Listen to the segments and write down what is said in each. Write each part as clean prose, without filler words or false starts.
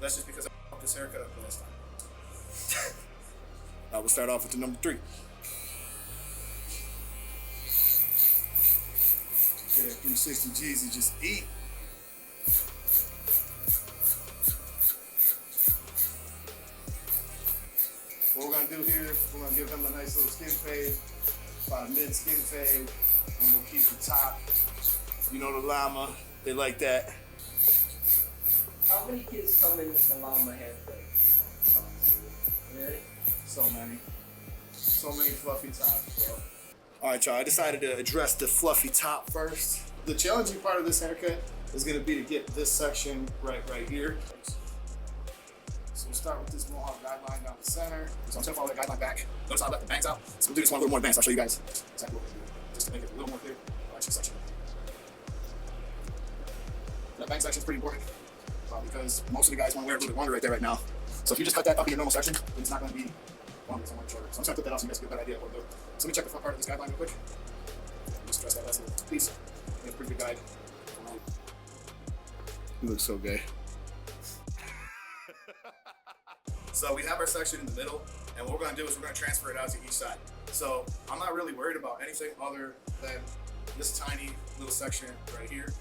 That's just because I fucked this haircut up last time. We'll start off with the number 3. Get that 360 G's and just eat. What we're gonna do here, we're gonna give him a nice little skin fade, about a mid skin fade, and we'll keep the top. You know the llama, they like that. How many kids come in with the llama haircut? Really? So many. So many fluffy tops, bro. Alright, y'all, I decided to address the fluffy top first. The challenging part of this haircut is gonna be to get this section right here. So we'll start with this mohawk guideline down the center. So I'm gonna follow that guideline back. Notice how I left the bangs out. So we'll do this one a little more advanced. I'll show you guys exactly what we're gonna do, just to make it a little more clear. Actually, section. That bang section is pretty important because most of the guys want to wear a little bit longer right there right now. So if you just cut that up in your normal section, then it's not going to be longer, it's only shorter. So I'm just going to put that out so you guys get a better idea of what to do. So let me check the front part of this guideline real quick. Just address that last little piece. We have a pretty good guide. You look so gay. So we have our section in the middle, and what we're going to do is we're going to transfer it out to each side. So I'm not really worried about anything other than this tiny little section right here.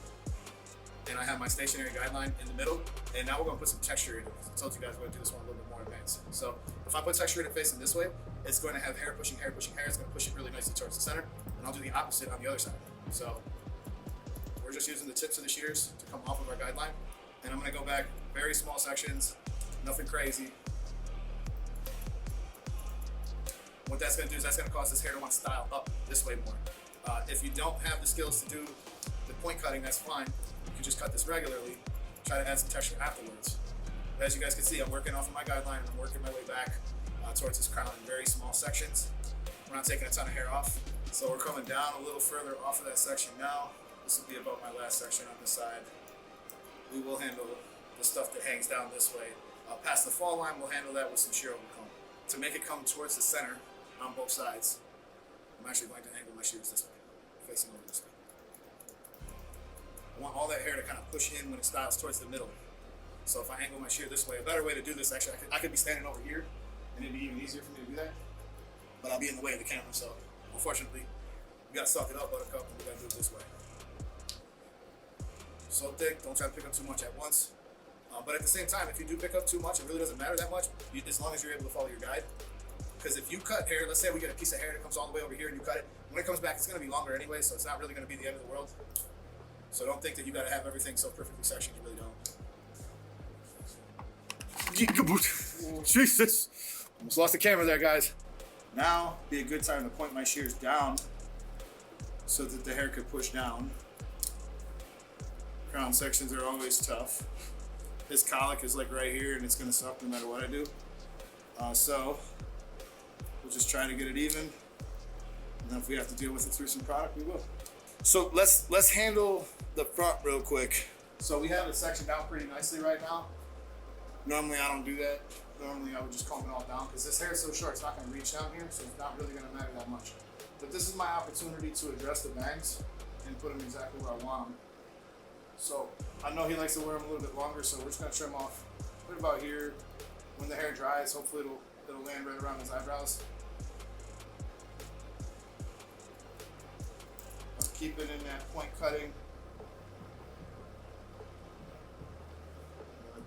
And I have my stationary guideline in the middle, and now we're gonna put some texture in it. I told you guys we're gonna do this one a little bit more advanced. So if I put texture in it facing this way, it's going to have hair pushing hair. It's gonna push it really nicely towards the center, and I'll do the opposite on the other side. So we're just using the tips of the shears to come off of our guideline, and I'm gonna go back very small sections, nothing crazy. What that's gonna do is that's gonna cause this hair to want to style up this way more. If you don't have the skills to do the point cutting, that's fine. You can just cut this regularly, try to add some texture afterwards. But as you guys can see, I'm working off of my guideline and I'm working my way back towards this crown in very small sections. We're not taking a ton of hair off. So we're coming down a little further off of that section now. This will be about my last section on this side. We will handle the stuff that hangs down this way. Past the fall line, we'll handle that with some shear over comb. To make it come towards the center on both sides, I'm actually going to angle my shears this way, facing over this way. I want all that hair to kind of push in when it styles towards the middle. So if I angle my shear this way, a better way to do this, actually, I could be standing over here, and it'd be even easier for me to do that. But I'll be in the way of the camera, so unfortunately, we gotta suck it up, buttercup, and we gotta do it this way. So thick, don't try to pick up too much at once. But at the same time, if you do pick up too much, it really doesn't matter that much, as long as you're able to follow your guide. Because if you cut hair, let's say we get a piece of hair that comes all the way over here and you cut it, when it comes back, it's gonna be longer anyway, so it's not really gonna be the end of the world. So don't think that you gotta have everything so perfectly sectioned, you really don't. Jesus! Almost lost the camera there, guys. Now, be a good time to point my shears down so that the hair could push down. Crown sections are always tough. His colic is like right here and it's gonna suck no matter what I do. So, we'll just try to get it even. And then if we have to deal with it through some product, we will. So let's handle the front real quick. So we have it sectioned out pretty nicely right now. Normally I don't do that. Normally I would just comb it all down because this hair is so short it's not going to reach down here, so it's not really going to matter that much. But this is my opportunity to address the bangs and put them exactly where I want them. So I know he likes to wear them a little bit longer, so we're just going to trim off right about here. When the hair dries, hopefully it'll land right around his eyebrows. Keep it in that point cutting.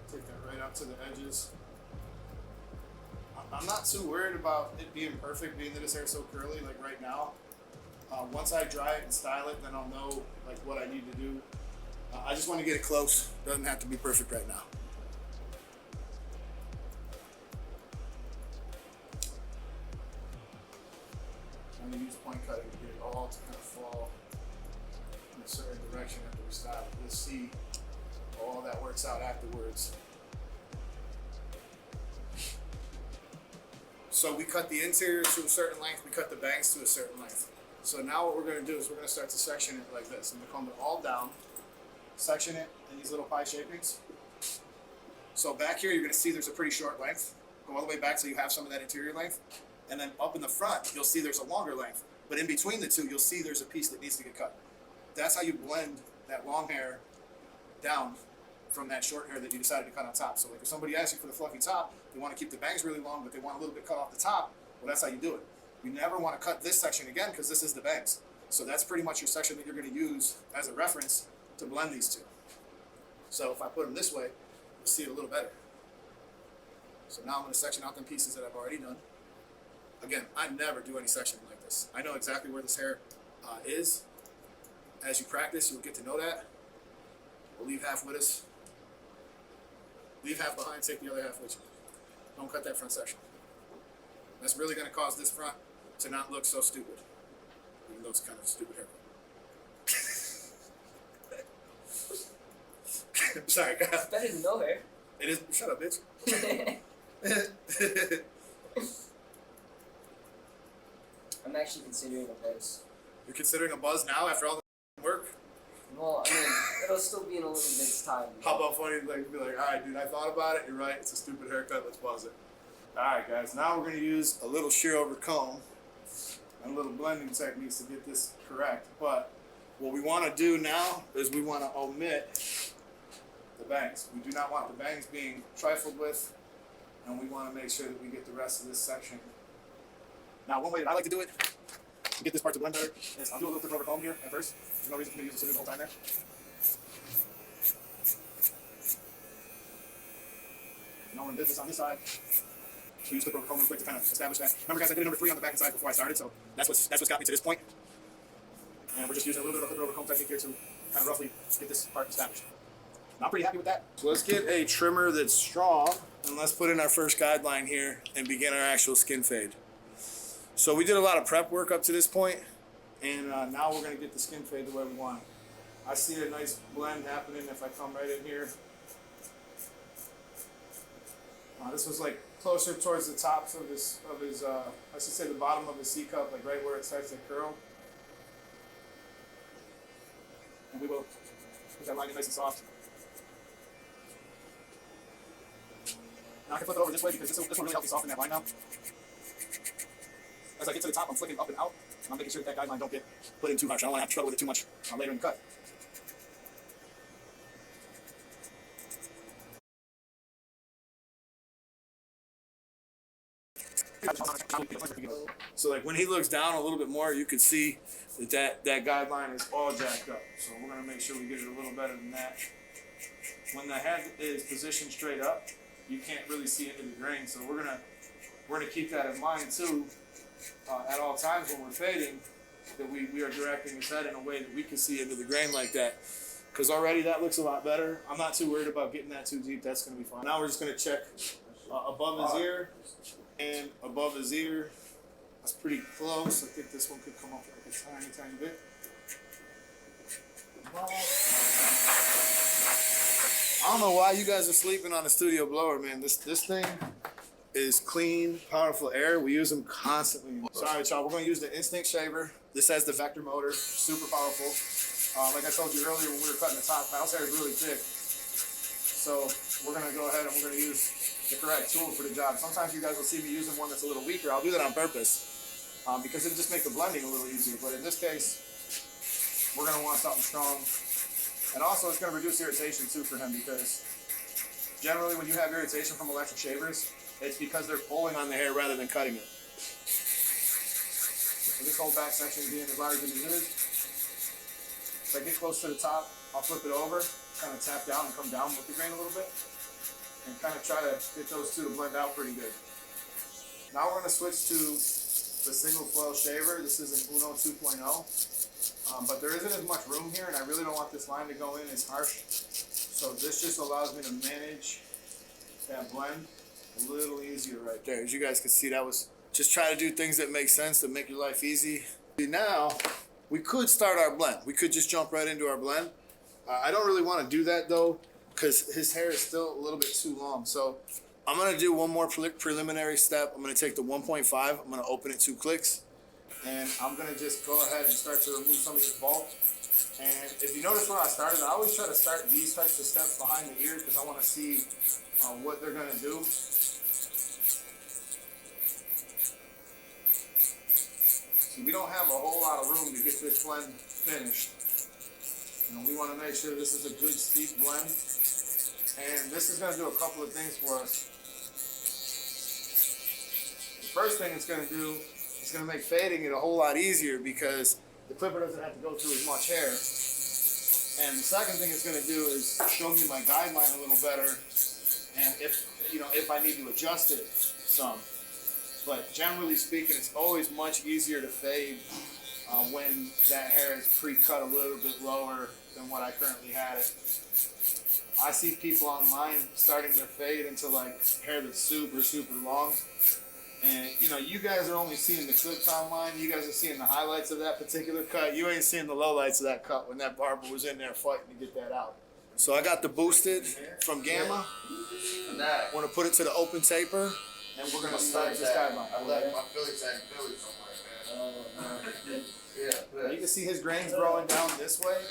Take that right out to the edges. I'm not too worried about it being perfect, being that his hair is so curly, like right now. Once I dry it and style it, then I'll know like what I need to do. I just want to get it close. Doesn't have to be perfect right now. I'm going to use point cutting to get it all to kind of fall in a certain direction after we style it. We'll see how all that works out afterwards. So we cut the interior to a certain length, we cut the bangs to a certain length. So now what we're going to do is we're going to start to section it like this. I'm going to comb it all down, section it in these little pie shapings. So back here you're going to see there's a pretty short length. Go all the way back so you have some of that interior length. And then up in the front, you'll see there's a longer length. But in between the two, you'll see there's a piece that needs to get cut. That's how you blend that long hair down from that short hair that you decided to cut on top. So like if somebody asks you for the fluffy top, they want to keep the bangs really long, but they want a little bit cut off the top, well, that's how you do it. You never want to cut this section again because this is the bangs. So that's pretty much your section that you're going to use as a reference to blend these two. So if I put them this way, you'll see it a little better. So now I'm going to section out them pieces that I've already done. Again, I never do any sectioning like this. I know exactly where this hair is. As you practice, you'll get to know that. We'll leave half with us. Leave half behind, take the other half with you. Don't cut that front section. That's really going to cause this front to not look so stupid. Even though it's kind of a stupid haircut. Sorry, guys. Better than no hair. It is. Shut up, bitch. I'm actually considering a buzz. You're considering a buzz now after all the work? Well, I mean, it'll still be in a little bit's time. How about funny, like, be like, all right, dude, I thought about it. You're right. It's a stupid haircut. Let's buzz it. All right, guys. Now we're going to use a little shear over comb and little blending techniques to get this correct. But what we want to do now is we want to omit the bangs. We do not want the bangs being trifled with, and we want to make sure that we get the rest of this section. Now, one way that I like to do it, to get this part to blend better, is I'll do a little quick over comb here at first. There's no reason for me to use the scissors the whole time there. Now we're in business on this side. So use the quick over comb real quick to kind of establish that. Remember, guys, I did number 3 on the back and side before I started, so that's what's got me to this point. And we're just using a little bit of a quick over comb technique here to kind of roughly get this part established. And I'm pretty happy with that. So let's get a trimmer that's strong, and let's put in our first guideline here and begin our actual skin fade. So we did a lot of prep work up to this point, and now we're going to get the skin fade the way we want it. I see a nice blend happening if I come right in here. This was like closer towards the tops of his I should say the bottom of his C cup, like right where it starts to curl. And we will get that line nice and soft. Now I can flip it over this way because this one really helps me soften that line now. As I get to the top, I'm flicking up and out, and I'm making sure that guideline don't get put in too much. I don't want to have to struggle with it too much later in the cut. So like when he looks down a little bit more, you can see that guideline is all jacked up. So we're going to make sure we get it a little better than that. When the head is positioned straight up, you can't really see into the grain. So we're gonna keep that in mind too. At all times when we're fading, that we are directing his head in a way that we can see into the grain like that. Because already that looks a lot better. I'm not too worried about getting that too deep. That's going to be fine. Now we're just going to check above his ear and above his ear. That's pretty close. I think this one could come up like a tiny bit. I don't know why you guys are sleeping on the studio blower, man. This thing is clean, powerful air. We use them constantly. Sorry, y'all. We're going to use the Instinct Shaver. This has the vector motor, super powerful. Like I told you earlier when we were cutting the top, my house hair is really thick. So we're going to go ahead and we're going to use the correct tool for the job. Sometimes you guys will see me using one that's a little weaker. I'll do that on purpose because it'll just make the blending a little easier. But in this case, we're going to want something strong. And also it's going to reduce irritation too for him because generally when you have irritation from electric shavers, it's because they're pulling on the hair rather than cutting it. So this whole back section being as large as it is, if I get close to the top, I'll flip it over, kind of tap down and come down with the grain a little bit, and kind of try to get those two to blend out pretty good. Now we're going to switch to the single foil shaver. This is an Uno 2.0, but there isn't as much room here, and I really don't want this line to go in as harsh. So this just allows me to manage that blend a little easier right there. As you guys can see, that was just try to do things that make sense to make your life easy. Now we could start our blend. We could just jump right into our blend. I don't really want to do that though because his hair is still a little bit too long. So I'm going to do one more preliminary step. I'm going to take the 1.5. I'm going to open it 2 clicks. And I'm going to just go ahead and start to remove some of this bulk. And if you notice when I started, I always try to start these types of steps behind the ears because I want to see what they're going to do. See, we don't have a whole lot of room to get this blend finished. You know, we want to make sure this is a good steep blend. And this is going to do a couple of things for us. The first thing it's going to do is going to make fading it a whole lot easier because the clipper doesn't have to go through as much hair. And the second thing it's going to do is show me my guideline a little better, and if I need to adjust it some. But generally speaking, it's always much easier to fade when that hair is pre-cut a little bit lower than what I currently had it. I see people online starting their fade into like hair that's super, super long. And you guys are only seeing the clips online. You guys are seeing the highlights of that particular cut. You ain't seeing the lowlights of that cut when that barber was in there fighting to get that out. So I got the boosted from Gamma. I want to put it to the open taper, and we're gonna start this guideline. I left my Philly tag Philly somewhere, man. Yeah. You can see his grains growing down this way.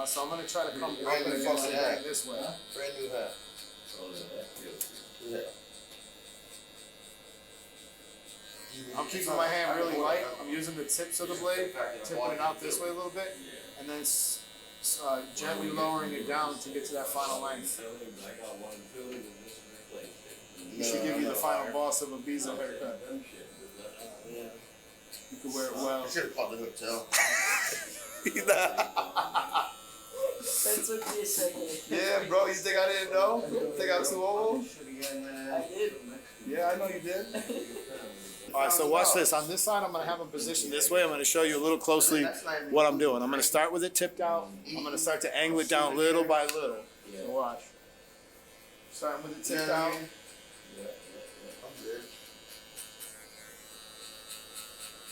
So I'm gonna try to come up and against the grain this way. Brand new hat. Yeah. I'm keeping my hand really light. I'm using the tips of the blade, tipping it out this way a little bit, and then gently lowering it down to get to that final length. You should give you the final boss of a Biza haircut. You could wear it well. I should have called the hotel. That took me a second. Yeah, bro, you think I didn't know? Think I'm too old? I did. Yeah, I know you did. Alright, so watch this. On this side, I'm going to have them positioned this way. I'm going to show you a little closely what I'm doing. I'm going to start with it tipped out. I'm going to start to angle it down little by little. So watch. Starting with it tipped out.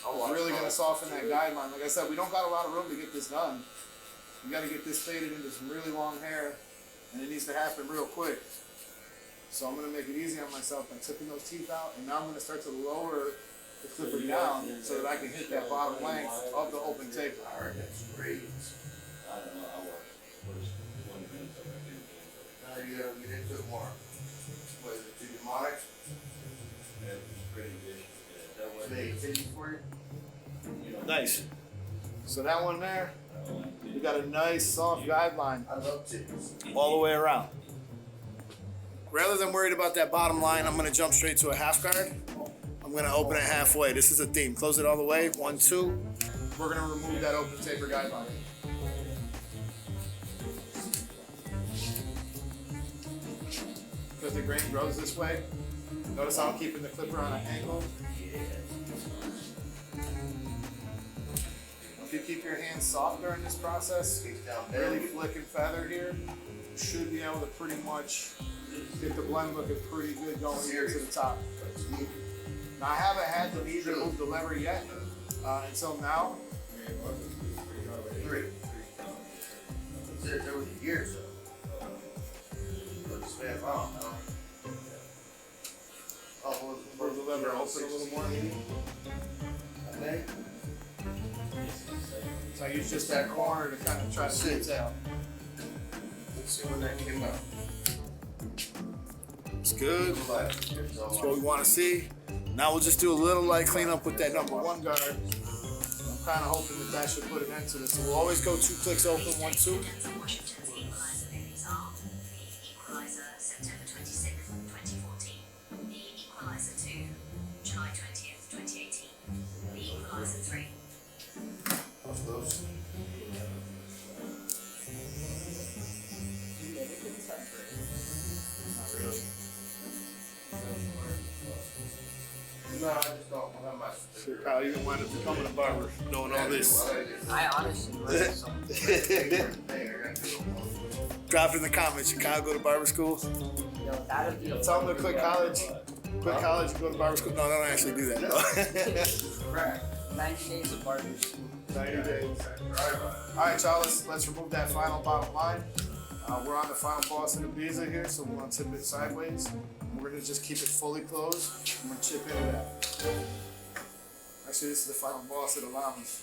I'm really going to soften that guideline. Like I said, we don't got a lot of room to get this done. We got to get this faded into some really long hair, and it needs to happen real quick. So I'm going to make it easy on myself by tipping those teeth out, and now I'm going to start to lower the clipper down so that I can hit that bottom length of the open taper. That's great. Now you gotta get into it more. What is it, too demonic? They continue for you? Nice. So that one there, we got a nice soft guideline I love titties. all the way around. Rather than worried about that bottom line, I'm going to jump straight to a half guard. I'm going to open it halfway. This is a theme. Close it all the way. 1, 2. We're going to remove that open taper guideline. Because the grain grows this way. Notice how I'm keeping the clipper on an angle. If you keep your hands soft during this process, really flick and feather here, you should be able to pretty much get the blend looking pretty good going here to the top. Now I haven't had the need to move the lever yet until now. Three. There was years though. Move the lever open a little more. So I use just that corner to kind of try to sit out. Let's see when that came out. It's good. That's what we want to see. Now we'll just do a little light cleanup with that number 1 guard. I'm kind of hoping that should put an end to this. So we'll always go 2 clicks open, 1, 2. No, I just don't have my Sure, Kyle, you didn't wind up becoming a barber, knowing all this. I honestly learned something. Drop it in the comments. Should Kyle go to barber school? Yo, that'd be Tell him to quit college. Quit college and go to barber school. No, don't actually do that. No. 90 days of barber school. 90 days. All right, y'all. Let's remove that final bottom line. We're on the final boss of the Biza here, so we're gonna tip it sideways. We're gonna just keep it fully closed. I'm gonna chip into that. Actually, this is the final boss of the llamas.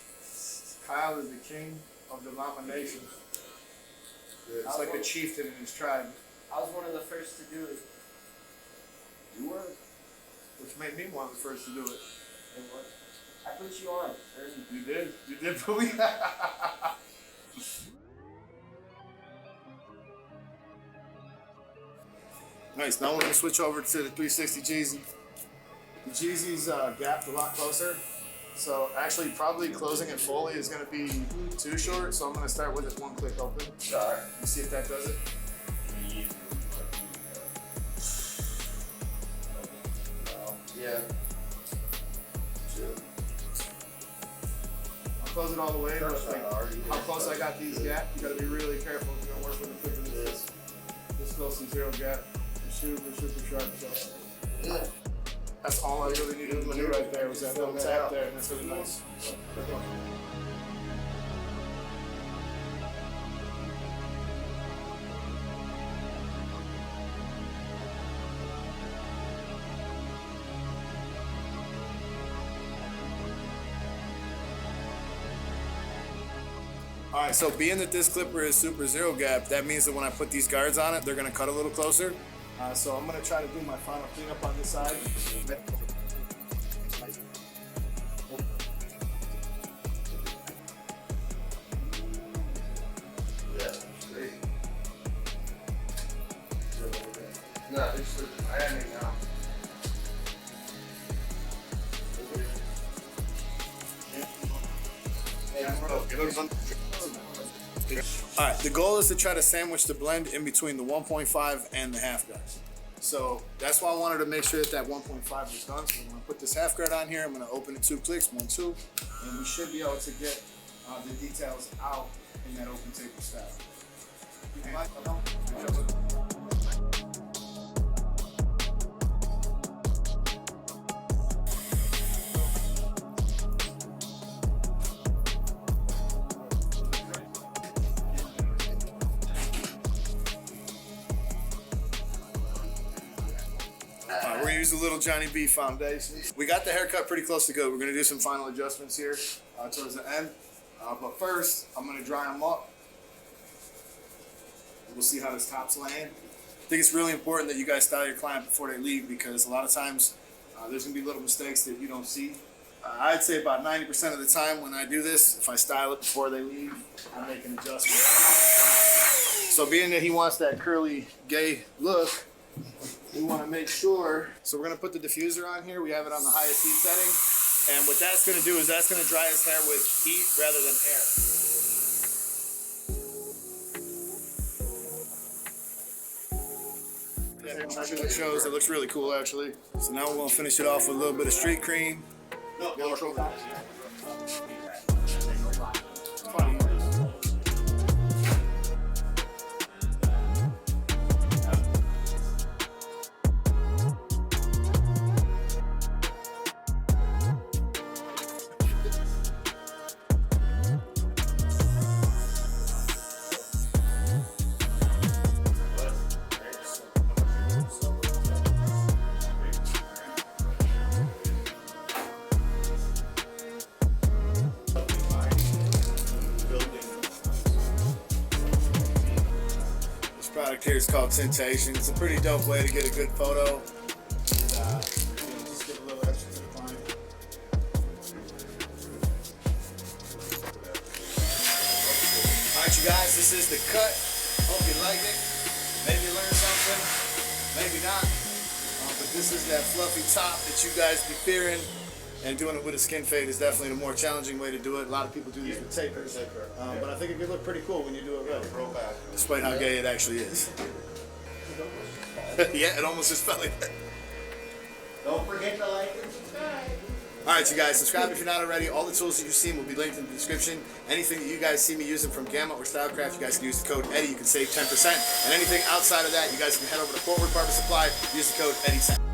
Kyle is the king of the llama nation. It's like a chieftain in his tribe. I was one of the first to do it. You were, which made me one of the first to do it. And what? I put you on. You did. You did put me. Nice. Now we're gonna switch over to the 360 Jeezy. The Jeezy's gapped a lot closer. So actually probably closing it fully is gonna be too short. So I'm gonna start with it one click open. Sorry. And see if that does it. Yeah. I'll close it all the way, but like how close I got these gaps, you gotta be really careful if you're gonna work with a clipper this close to zero gap. Super sharp. So Yeah. that's all I really needed to do right there was that little tap there, and that's really nice. Alright, so being that this clipper is super zero gap, that means that when I put these guards on it, they're going to cut a little closer. So I'm going to try to do my final cleanup on this side. Yeah. Great. No, it's ironing now. Alright, the goal is to try to sandwich the blend in between the 1.5 and the half guard. So that's why I wanted to make sure that 1.5 was done. So I'm going to put this half guard on here. I'm going to open it 2 clicks, 1, 2, and we should be able to get the details out in that open table style. We're gonna use a little Johnny B foundation. We got the haircut pretty close to go. We're gonna do some final adjustments here towards the end. But first, I'm gonna dry them up. We'll see how this top's laying. I think it's really important that you guys style your client before they leave, because a lot of times there's gonna be little mistakes that you don't see. I'd say about 90% of the time when I do this, if I style it before they leave, I make an adjustment. So being that he wants that curly, gay look, we want to make sure. So we're going to put the diffuser on here. We have it on the highest heat setting. And what that's going to do is that's going to dry his hair with heat rather than air. Yeah, it shows. It looks really cool, actually. So now we're going to finish it off with a little bit of street cream. Product here is called Consultation. It's a pretty dope way to get a good photo. And, just give a little extra to the client. Alright, you guys, this is the cut. Hope you like it. Maybe you learned something, maybe not. But this is that fluffy top that you guys be fearing. And doing it with a skin fade is definitely the more challenging way to do it. A lot of people do these with tapers. But I think it could look pretty cool when you do it right. Despite how gay it actually is. Yeah, it almost just felt like that. Don't forget to like and subscribe. Alright, you guys, subscribe if you're not already. All the tools that you've seen will be linked in the description. Anything that you guys see me using from Gamma or Stylecraft, you guys can use the code Eddie. You can save 10%. And anything outside of that, you guys can head over to Forward Barber Supply. Use the code Eddie10.